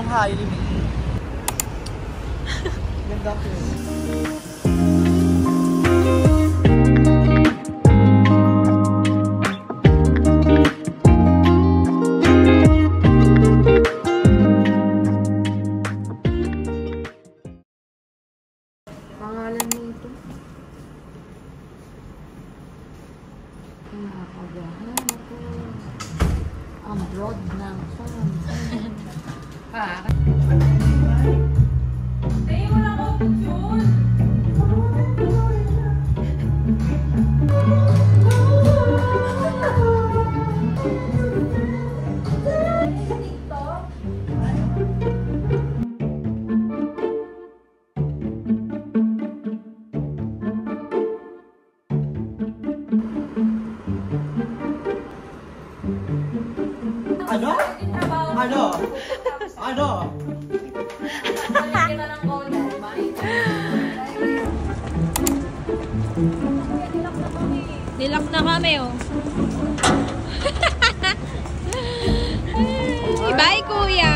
Tong Hailey May. Ganda ko. Pangalan nito. Nakakagahan ako. Ang broad ng phone. Ano? Ano? Ano? Nilak na kami, oh. Bye, kuya!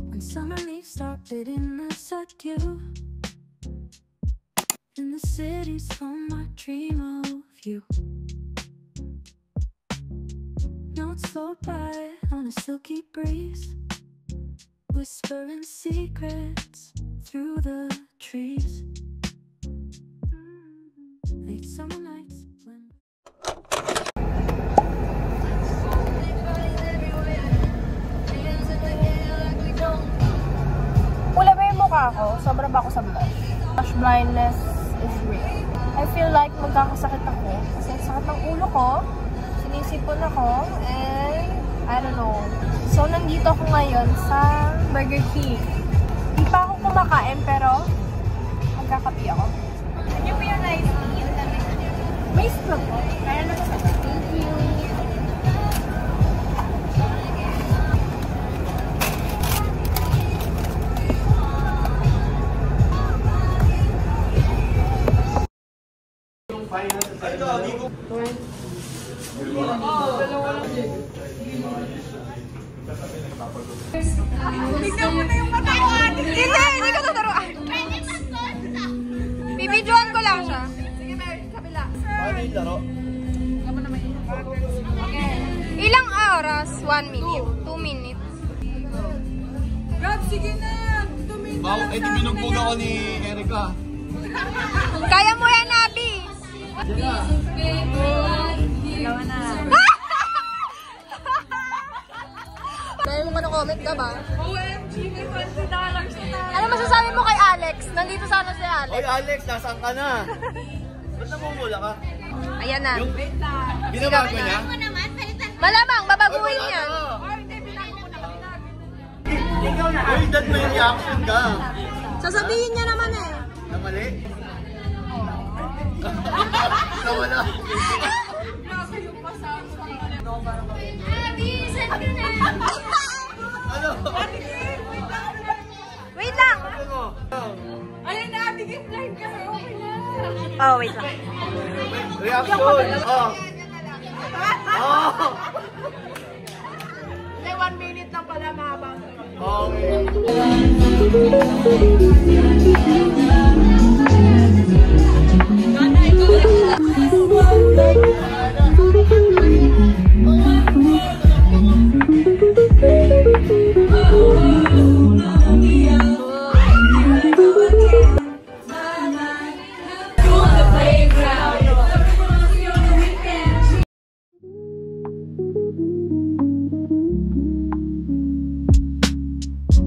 When summer leaves start fading, I said you. In the city's home, I dream of you. Notes float by on a silky breeze, whispering secrets through the trees. Late summer nights when Pula ba yung mukha ko? Sobra ba ako sa blush? Blush blindness is real. I feel like magkakasakit ako. Kasi sakit ng ulo ko, sinisipon ako, and I don't know. So, nandito ako ngayon sa Burger King. Di pa ako kumakain, pero magkakapi ako. Ano po yung nice tea? May straw po. Kaya na sa thank you. Tignan mo na yung mata ko, ate. Hindi ko tuturuan. Bibidyoan ko lang siya. Sige, Mary, kabila. Paano yung laro? Ilang oras? 1 minute? 2 minutes? God, sige na! Tumingin Wow, eh, binugbog ako ni Erica. Kaya mo yan, Abby! Dalawa na. Dahil mo comment ka ba? OMG, may $20 na tayo. Ano masasabi mo kay Alex? Nandito sana si Alex. Oy, Alex, nasaan ka na? Ba't namumula ka? Ayan na. Binabago niya? Malamang, babaguhin niya. Ikaw na. Uy, dad may reaction ka. Sasabihin niya naman eh. Na mali? Nawala. Ano? Wait lang. Ayun na, bigay blind ka. Okay na. Oh, wait lang. Reaction. Oh. Oh. May 1 minute lang pala mahabang. Okay.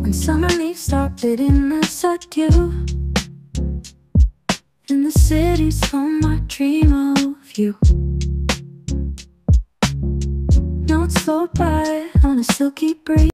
When summer leaves start bidding us adieu, in the city's home I dream of you. Notes float by on a silky breeze.